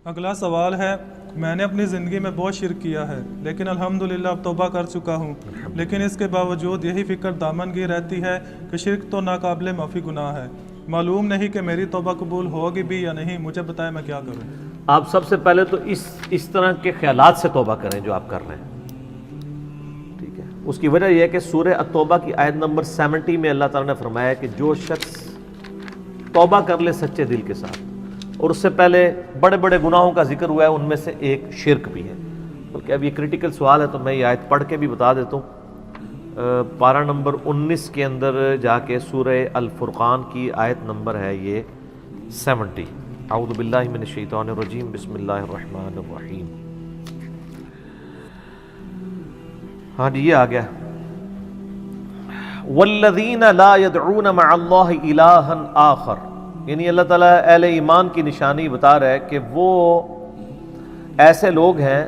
اگلا سوال ہے، میں نے اپنی زندگی میں بہت شرک کیا ہے لیکن الحمدللہ اب توبہ کر چکا ہوں، لیکن اس کے باوجود یہی فکر دامن گیر رہتی ہے کہ شرک تو ناقابل معافی گناہ ہے، معلوم نہیں کہ میری توبہ قبول ہوگی بھی یا نہیں، مجھے بتائیں میں کیا کروں؟ آپ سب سے پہلے تو اس طرح کے خیالات سے توبہ کریں جو آپ کر رہے ہیں، ٹھیک ہے؟ اس کی وجہ یہ ہے کہ سورہ التوبہ کی آیت نمبر 70 میں اللہ تعالیٰ نے فرمایا کہ جو شخص توبہ کر لے سچے دل کے ساتھ، اور اس سے پہلے بڑے بڑے گناہوں کا ذکر ہوا ہے، ان میں سے ایک شرک بھی ہے، بلکہ اب یہ کریٹیکل سوال ہے تو میں یہ آیت پڑھ کے بھی بتا دیتا ہوں۔ پارہ نمبر 19 کے اندر جا کے سورہ الفرقان کی آیت نمبر ہے یہ 70۔ اعوذ باللہ من الشیطان الرجیم، بسم اللہ الرحمن الرحیم۔ ہاں جی یہ آ گیا، والذین لا يدعون مع اللہ الہا آخر، یعنی اللہ تعالیٰ اہل ایمان کی نشانی بتا رہا ہے کہ وہ ایسے لوگ ہیں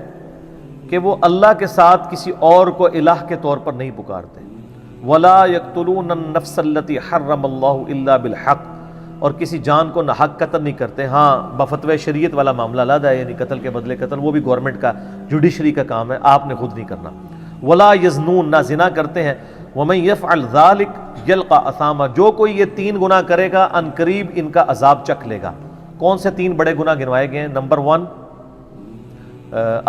کہ وہ اللہ کے ساتھ کسی اور کو الہ کے طور پر نہیں پکارتے۔ ولا يقتلون النفس التي حرم اللہ الا بالحق، اور کسی جان کو ناحق قتل نہیں کرتے۔ ہاں بفتوی شریعت والا معاملہ علیحدہ ہے، یعنی قتل کے بدلے قتل، وہ بھی گورنمنٹ کا جوڈیشری کا کام ہے، آپ نے خود نہیں کرنا۔ ولا یزنون، نہ زنا کرتے ہیں۔ ومن یفعل ذلک یلقى اثاما، جو کوئی یہ 3 گناہ کرے گا ان قریب ان کا عذاب چکھ لے گا۔ کون سے 3 بڑے گناہ گنوائے گئے ہیں؟ نمبر 1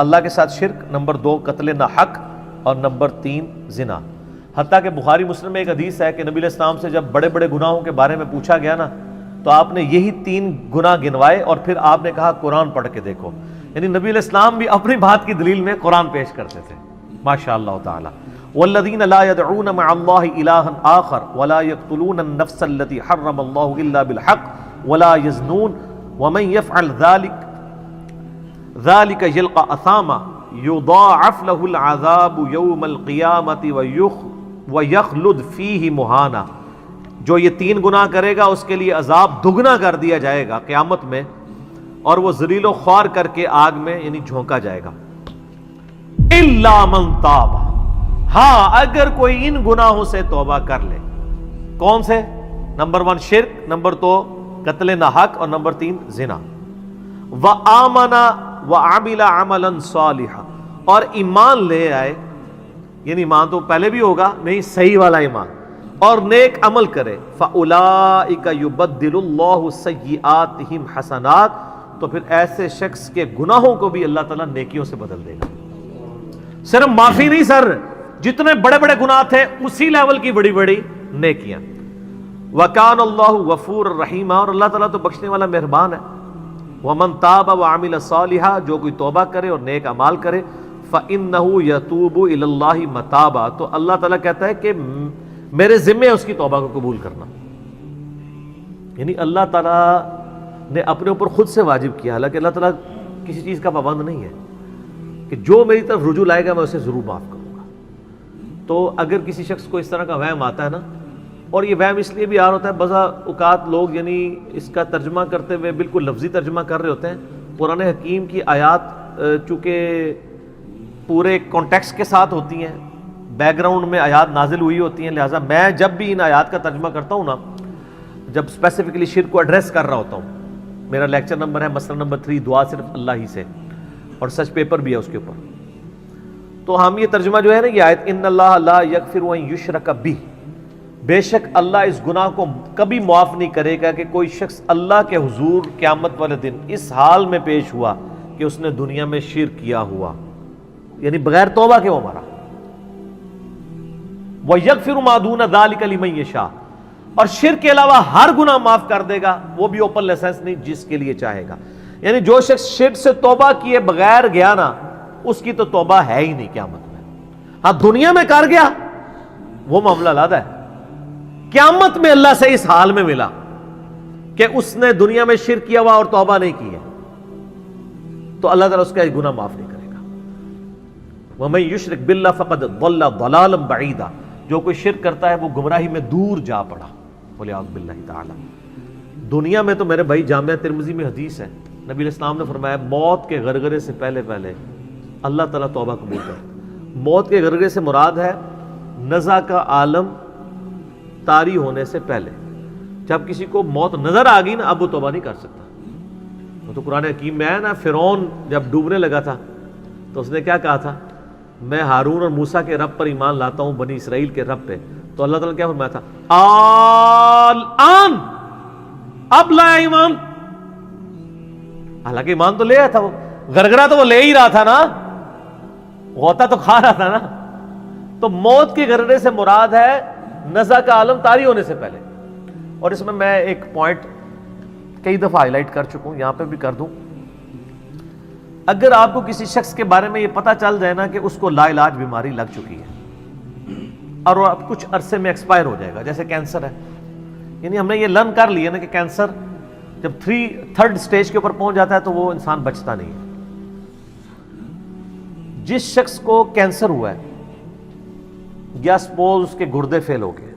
اللہ کے ساتھ شرک، نمبر 2 قتل ناحق، اور نمبر 3 زنا۔ حتیٰ کہ بخاری مسلم میں ایک حدیث ہے کہ نبی علیہ السلام سے جب بڑے بڑے گناہوں کے بارے میں پوچھا گیا نا تو آپ نے یہی 3 گناہ گنوائے، اور پھر آپ نے کہا قرآن پڑھ کے دیکھو، یعنی نبی علیہ السلام بھی اپنی بات کی دلیل میں قرآن پیش کرتے تھے، ماشاء اللہ تعالی۔ والذین لا يدعون مع اللہ الہا آخر ولا يقتلون النفس التي حرم اللہ الا بالحق ولا يزنون ومن يفعل ذلك يلقى اثاما يضاعف له العذاب يوم القیامة ويخلد فيه مہانا، جو یہ 3 گناہ کرے گا اس کے لیے عذاب دگنا کر دیا جائے گا قیامت میں، اور وہ ذلیل و خوار کر کے آگ میں یعنی جھونکا جائے گا۔ الا من تاب، ہاں اگر کوئی ان گناہوں سے توبہ کر لے۔ کون سے؟ نمبر 1 شرک، نمبر 2 قتل ناحق، اور نمبر 3 زنا۔ وآمن وعمل عملا صالحا، اور ایمان لے آئے، یعنی ایمان تو پہلے بھی ہوگا، نہیں صحیح والا ایمان، اور نیک عمل کرے۔ فاولئک یبدل اللہ سیئاتہم حسنات، تو پھر ایسے شخص کے گناہوں کو بھی اللہ تعالیٰ نیکیوں سے بدل دے گا۔ صرف معافی نہیں سر، جتنے بڑے بڑے گناہ تھے اسی لیول کی بڑی بڑی نیکیاں۔ وَكَانَ اللَّهُ غَفُورًا رَحِيمًا، اور اللہ تعالیٰ تو بخشنے والا مہربان ہے۔ وَمَن تَابَ وَعَمِلَ صَالِحًا، جو کوئی توبہ کرے اور نیک اعمال کرے، فَإِنَّهُ يَتُوبُ إِلَى اللَّهِ مَتَابًا، تو اللہ تعالیٰ کہتا ہے کہ میرے ذمہ ہے اس کی توبہ کو قبول کرنا۔ یعنی اللہ تعالیٰ نے اپنے اوپر خود سے واجب کیا، حالانکہ اللہ تعالیٰ کسی چیز کا پابند نہیں ہے، کہ جو میری طرف رجوع لائے گا میں اسے ضرور معاف کروں گا۔ تو اگر کسی شخص کو اس طرح کا وہم آتا ہے نا، اور یہ وہم اس لیے بھی آ رہا ہوتا ہے، بعض اوقات لوگ یعنی اس کا ترجمہ کرتے ہوئے بالکل لفظی ترجمہ کر رہے ہوتے ہیں۔ قرآن حکیم کی آیات چونکہ پورے کانٹیکسٹ کے ساتھ ہوتی ہیں، بیک گراؤنڈ میں آیات نازل ہوئی ہوتی ہیں، لہٰذا میں جب بھی ان آیات کا ترجمہ کرتا ہوں نا، جب اسپیسیفکلی شرک کو ایڈریس کر رہا ہوتا ہوں، میرا لیکچر نمبر ہے مسئلہ نمبر 3 دعا صرف اللہ ہی سے، اور سچ پیپر بھی ہے اس کے اوپر، تو ہم یہ ترجمہ جو ہے نا یہ آیت، ان اللہ لا یغفر ان یشرک بہ، بے شک اللہ اس گناہ کو کبھی معاف نہیں کرے گا کہ کوئی شخص اللہ کے حضور قیامت والے دن اس حال میں پیش ہوا کہ اس نے دنیا میں شرک کیا ہوا، یعنی بغیر توبہ کے وہ مرا۔ وَيَغْفِرُ مَا دُونَ ذَلِكَ لِمَن يَشَاءُ، اور شرک کے علاوہ ہر گناہ معاف کر دے گا، وہ بھی اوپن لائسنس نہیں، جس کے لیے چاہے گا۔ یعنی جو شخص شرک سے توبہ کیے بغیر گیا نا، اس کی تو توبہ ہے ہی نہیں قیامت میں۔ ہاں دنیا میں کر گیا وہ معاملہ علیحدہ ہے، قیامت میں اللہ سے اس حال میں ملا کہ اس نے دنیا میں شرک کیا ہوا اور توبہ نہیں کی ہے، تو اللہ تعالیٰ اس کا گناہ معاف نہیں کرے گا۔ وَمَن يُشْرِكْ بِاللَّهِ فَقَدْ ضَلَّ ضَلَالًا بَعِيدًا، جو کوئی شرک کرتا ہے وہ گمراہی میں دور جا پڑا، وَلِعَوْذُ بِاللَّهِ تعالی۔ دنیا میں تو میرے بھائی جامعہ ترمذی میں حدیث ہے، نبی علیہ السلام نے فرمایا موت کے غرغرے سے پہلے اللہ تعالیٰ توبہ قبول کرتا۔ موت کے غرغرے سے مراد ہے نزع کا عالم طاری ہونے سے پہلے، جب کسی کو موت نظر آ گئی نا اب وہ توبہ نہیں کر سکتا، وہ تو قرآن حکیم میں ہے نا، فرعون جب ڈوبنے لگا تھا تو اس نے کیا کہا تھا؟ میں ہارون اور موسیٰ کے رب پر ایمان لاتا ہوں، بنی اسرائیل کے رب پہ. تو اللہ تعالیٰ نے کیا فرمایا تھا؟ الآن، اب لایا ایمان. حالانکہ ایمان تو لے آیا تھا، وہ گرگرا تو وہ لے ہی رہا تھا نا، غوطہ تو کھا رہا تھا نا. تو موت کے گرگرے سے مراد ہے نزع کا عالم طاری ہونے سے پہلے. اور اس میں ایک پوائنٹ کئی دفعہ ہائی لائٹ کر چکا ہوں، یہاں پہ بھی کر دوں. اگر آپ کو کسی شخص کے بارے میں یہ پتا چل جائے نا کہ اس کو لا علاج بیماری لگ چکی ہے اور وہ اب کچھ عرصے میں ایکسپائر ہو جائے گا، جیسے کینسر ہے، یعنی ہم نے یہ لرن کر لیا نا کہ کینسر جب تھرڈ سٹیج کے اوپر پہنچ جاتا ہے تو وہ انسان بچتا نہیں ہے. جس شخص کو کینسر ہوا ہے یا سپوز اس کے گردے فیل ہو گئے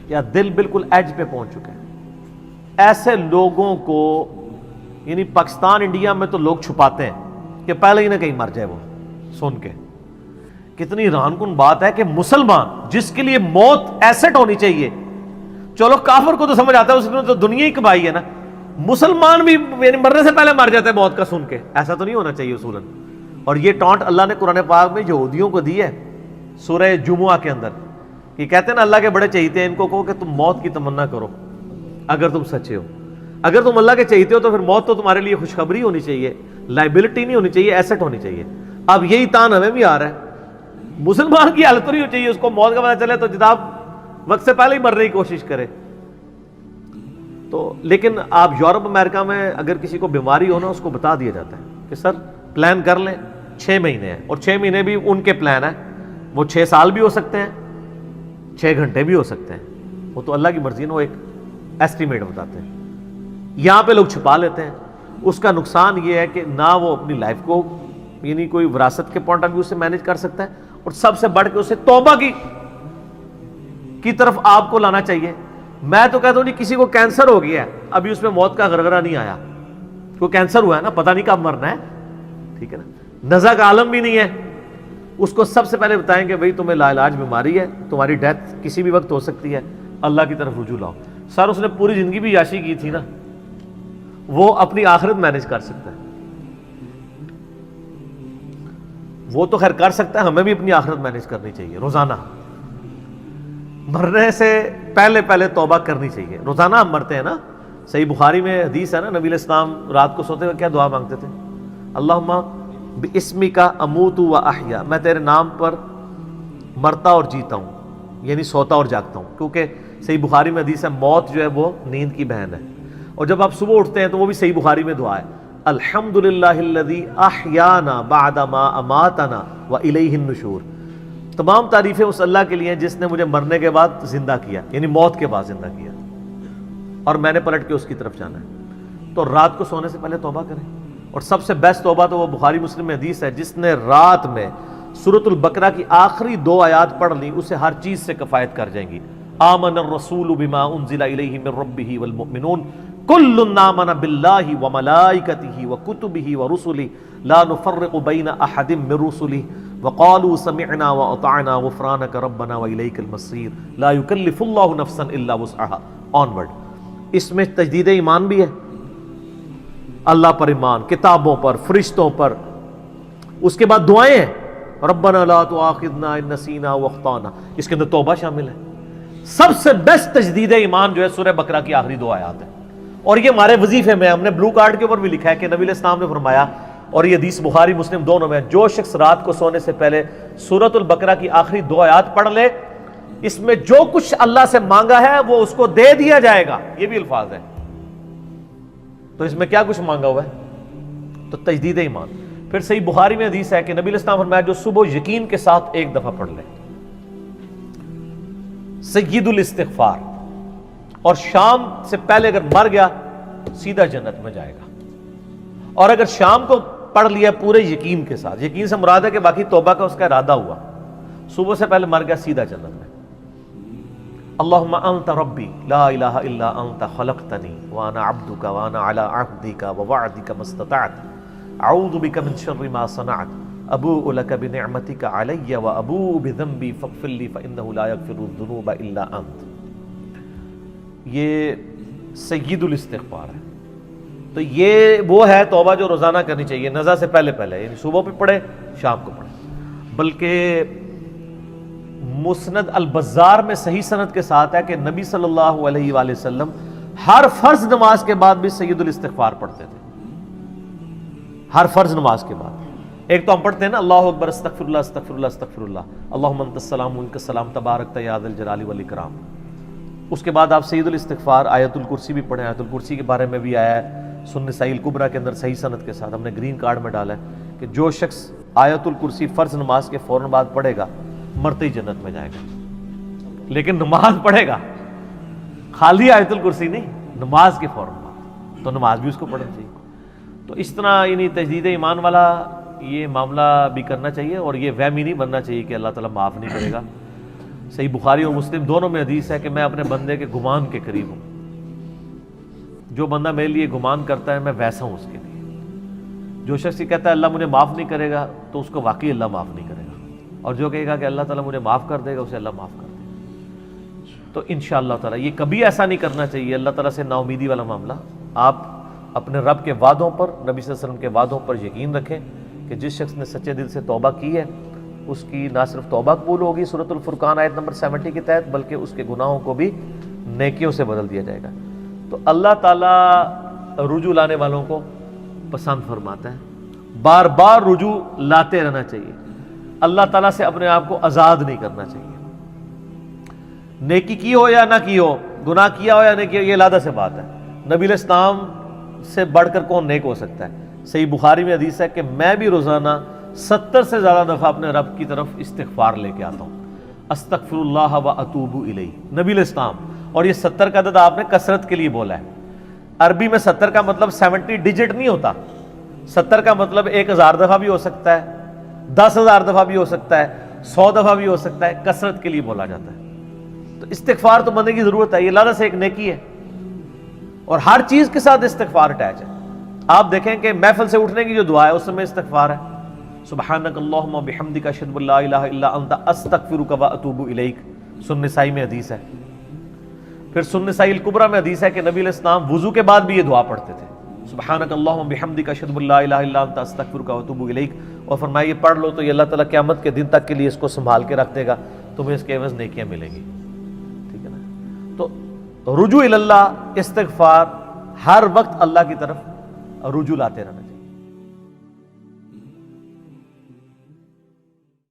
یا دل بالکل ایج پہ پہنچ چکا ہے، ایسے لوگوں کو یعنی پاکستان انڈیا میں تو لوگ چھپاتے ہیں کہ پہلے ہی نہ کہیں مر جائے. وہ سن کے کتنی حیران کن بات ہے کہ مسلمان جس کے لیے موت ایسٹ ہونی چاہیے، چلو کافر کو تو سمجھ آتا ہے، اس نے تو دنیا ہی کمائی ہے نا، مسلمان بھی یعنی مرنے سے پہلے مر جاتا ہے موت کا سن کے. ایسا تو نہیں ہونا چاہیے اصولاً. اور یہ ٹانٹ اللہ نے قرآن پاک میں یہودیوں کو دی ہے سورہ جمعہ کے اندر. یہ کہتے ہیں نا اللہ کے بڑے چہیتے ہیں، ان کو کہو کہ تم موت کی تمنا کرو اگر تم سچے ہو. اگر تم اللہ کے چہیتے ہو تو پھر موت تو تمہارے لیے خوشخبری ہونی چاہیے، لائبلٹی نہیں ہونی چاہیے، ایسٹ ہونی چاہیے. اب یہی تان ہمیں بھی آ رہا ہے. مسلمان کی حالت تو نہیں ہونی چاہیے اس کو موت کا پتہ چلے تو جناب وقت سے پہلے ہی مرنے کی کوشش کرے. تو لیکن آپ یورپ امریکہ میں اگر کسی کو بیماری ہو نا، اس کو بتا دیا جاتا ہے کہ سر پلان کر لیں 6 مہینے ہیں، اور 6 مہینے بھی ان کے پلان ہیں، وہ 6 سال بھی ہو سکتے ہیں، 6 گھنٹے بھی ہو سکتے ہیں، وہ تو اللہ کی مرضی ہے. وہ ایک ایسٹیمیٹ بتاتے ہیں. یہاں پہ لوگ چھپا لیتے ہیں. اس کا نقصان یہ ہے کہ نہ وہ اپنی لائف کو یعنی کوئی وراثت کے پوائنٹ آف ویو سے مینج کر سکتا ہے، اور سب سے بڑھ کے اسے توبہ کی طرف آپ کو لانا چاہیے. میں تو کہتا ہوں کسی کو کینسر ہو گیا ہے، ابھی اس میں موت کا غرغرہ نہیں آیا، کوئی کینسر ہوا ہے نا، پتہ نہیں کب مرنا ہے، ٹھیک ہے نا، نزع کا عالم بھی نہیں ہے، اس کو سب سے پہلے بتائیں کہ بھئی تمہیں لا علاج بیماری ہے، تمہاری ڈیتھ کسی بھی وقت ہو سکتی ہے، اللہ کی طرف رجوع لاؤ. سر اس نے پوری زندگی بھی عیاشی کی تھی نا، وہ اپنی آخرت مینج کر سکتا ہے. وہ تو خیر کر سکتا ہے، ہمیں بھی اپنی آخرت مینج کرنی چاہیے. روزانہ مرنے سے پہلے توبہ کرنی چاہیے. روزانہ ہم مرتے ہیں نا. صحیح بخاری میں حدیث ہے نا، نبی علیہ السلام رات کو سوتے ہوئے کیا دعا مانگتے تھے؟ اللہم باسمک اموت و احیا، میں تیرے نام پر مرتا اور جیتا ہوں، یعنی سوتا اور جاگتا ہوں. کیونکہ صحیح بخاری میں حدیث ہے موت جو ہے وہ نیند کی بہن ہے. اور جب آپ صبح اٹھتے ہیں تو وہ بھی صحیح بخاری میں دعا ہے، الحمدللہ الذی احیانا بعد ما اماتنا والیہ النشور. تمام تعریفیں اس اللہ کے لیے ہیں جس نے مجھے مرنے کے بعد زندہ کیا، یعنی موت کے بعد زندہ کیا، اور میں نے پلٹ کے اس کی طرف جانا ہے. تو رات کو سونے سے پہلے توبہ کریں. اور سب سے بیسٹ توبہ تو وہ بخاری مسلم میں حدیث ہے، جس نے رات میں سورۃ البقرہ کی آخری 2 آیات پڑھ لی اسے ہر چیز سے کفایت کر جائیں گی. آمن الرسول بما انزل الیہ من ربہ والمؤمنون کل آمن باللہ وملائکتہ وکتبہ ورسلہ لا نفرق بین احد من رسلہ وقالوا سمعنا واطعنا غفرانک ربنا والیک المصیر لا یکلف اللہ نفسا الا وسعہا. آنورڈ. اس میں تجدید ایمان بھی ہے، اللہ پر ایمان، کتابوں پر، فرشتوں پر. اس کے بعد دعائیں ہیں، ربنا لا تؤاخذنا ان نسینا واخطانا. اس کے اندر توبہ شامل ہے. سب سے بیسٹ تجدید ایمان جو ہے سورہ بقرہ کی آخری 2 آیات ہیں. اور یہ ہمارے وظیفے میں ہم نے بلو کارڈ کے اوپر بھی لکھا ہے کہ نبی علیہ السلام نے فرمایا، اور یہ حدیث بخاری مسلم دونوں میں، جو شخص رات کو سونے سے پہلے سورۃ البقرہ کی آخری 2 آیات پڑھ لے، اس میں جو کچھ اللہ سے مانگا ہے وہ اس کو دے دیا جائے گا. یہ بھی الفاظ ہے. تو اس میں کیا کچھ مانگا ہوا ہے؟ تو تجدید ایمان. پھر صحیح بخاری میں حدیث ہے کہ نبی علیہ السلام فرمایا جو صبح یقین کے ساتھ 1 دفعہ پڑھ لے، سید الاستغفار، اور شام سے پہلے اگر مر گیا سیدھا جنت میں جائے گا. اور اگر شام کو پڑھ لیا پورے یقین کے ساتھ، یقین سے مراد ہے کہ باقی توبہ کا اس کا ارادہ ہوا، صبح سے پہلے مر گیا سیدھا جنت میں. اللہم انت ربی لا الہ الا انت خلقتنی وانا عبدک وانا علی عہدک ووعدک ما استطعت اعوذ بک من شر ما صنعت ابوء لک بنعمتک علی وابوء بذنبی فاغفر لی فانہ لا یغفر الذنوب الا انت. یہ سید الاستغفار ہے. تو یہ وہ ہے توبہ جو روزانہ کرنی چاہیے، نزا سے پہلے پہلے، یعنی صبح پہ پڑھے، شام کو پڑھے۔ بلکہ مسند البزار میں صحیح سند کے ساتھ ہے کہ نبی صلی اللہ علیہ وآلہ وسلم ہر فرض نماز کے بعد بھی سید الاستغفار پڑھتے تھے، ہر فرض نماز کے بعد۔ ایک تو ہم پڑھتے ہیں نا اللہ اکبر استغفر اللہ استغفر اللہ استغفر اللہ اللہم انت السلام ومنک السلام تبارکت یا ذا الجلال والاکرام، اس کے بعد آپ سید الاستغفار آیت الکرسی بھی پڑھیں۔ آیت الکرسی کے بارے میں بھی آیا ہے سنن نسائی الکبریٰ کے اندر صحیح سند کے ساتھ، ہم نے گرین کارڈ میں ڈالا ہے کہ جو شخص آیت الکرسی فرض نماز کے فوراً بعد پڑھے گا مرتے ہی جنت میں جائے گا۔ لیکن نماز پڑھے گا، خالی آیت الکرسی نہیں، نماز کے فوراً بعد، تو نماز بھی اس کو پڑھنا چاہیے۔ تو اس طرح یعنی تجدید ایمان والا یہ معاملہ بھی کرنا چاہیے، اور یہ وہم ہی نہیں بننا چاہیے کہ اللہ تعالیٰ معاف نہیں کرے گا۔ صحیح بخاری اور مسلم دونوں میں حدیث ہے کہ میں اپنے بندے کے گمان کے قریب ہوں، جو بندہ میرے لیے گمان کرتا ہے میں ویسا ہوں اس کے لیے۔ جو شخص یہ کہتا ہے اللہ مجھے معاف نہیں کرے گا تو اس کو واقعی اللہ معاف نہیں کرے گا، اور جو کہے گا کہ اللہ تعالیٰ مجھے معاف کر دے گا اسے اللہ معاف کر دے گا۔ تو انشاءاللہ تعالیٰ یہ کبھی ایسا نہیں کرنا چاہیے اللہ تعالیٰ سے نا امیدی والا معاملہ۔ آپ اپنے رب کے وعدوں پر، نبی صلی اللہ علیہ وسلم کے وعدوں پر یقین رکھیں کہ جس شخص نے سچے دل سے توبہ کی ہے اس کی نہ صرف توبہ قبول ہوگی سورۃ الفرقان آیت نمبر 70 کے تحت، بلکہ اس کے گناہوں کو بھی نیکیوں سے بدل دیا جائے گا۔ تو اللہ تعالیٰ رجوع لانے والوں کو پسند فرماتا ہے، بار بار رجوع لاتے رہنا چاہیے، اللہ تعالیٰ سے اپنے آپ کو آزاد نہیں کرنا چاہیے۔ نیکی کی ہو یا نہ کی ہو، گناہ کیا ہو یا نہیں کیا، یہ علیحدہ سے بات ہے۔ نبی علیہ السلام سے بڑھ کر کون نیک ہو سکتا ہے؟ صحیح بخاری میں حدیث ہے کہ میں بھی روزانہ 70 سے زیادہ دفعہ اپنے رب کی طرف استغفار لے کے آتا ہوں، استغفر اللہ و اتوب الیہ، نبی علیہ السلام۔ اور یہ 70 کا عدد آپ نے کثرت کے لیے بولا ہے۔ عربی میں 70 کا مطلب 70 ڈیجٹ نہیں ہوتا، 70 کا مطلب 1000 دفعہ بھی ہو سکتا ہے، 10,000 دفعہ بھی ہو سکتا ہے، 100 دفعہ بھی ہو سکتا ہے، کثرت کے لیے بولا جاتا ہے۔ تو استغفار تو بندے کی ضرورت ہے، یہ اللہ سے ایک نیکی ہے، اور ہر چیز کے ساتھ استغفار اٹیچ ہے۔ آپ دیکھیں کہ محفل سے اٹھنے کی جو دعا ہے اس میں استغفار ہے، سبحانک اللہم و بحمدک اشہد ان لا الہ الا انت استغفرک و اتوب الیک، سنن نسائی میں حدیث ہے۔ پھر سنن نسائی الکبریٰ میں حدیث ہے کہ نبی علیہ السلام وضو کے بعد بھی یہ دعا پڑھتے تھے، سبحانک اللہم و بحمدک اشہد ان لا الہ الا انت استغفرک و اتوب الیک، اور فرمایا یہ پڑھ لو تو یہ اللہ تعالیٰ قیامت کے دن تک کے لیے اس کو سنبھال کے رکھ دے گا، تمہیں اس کے عوض نیکیاں ملیں گی۔ ٹھیک ہے نا؟ تو رجوع اللہ، استغفار، ہر وقت اللہ کی طرف رجوع لاتے رہنا۔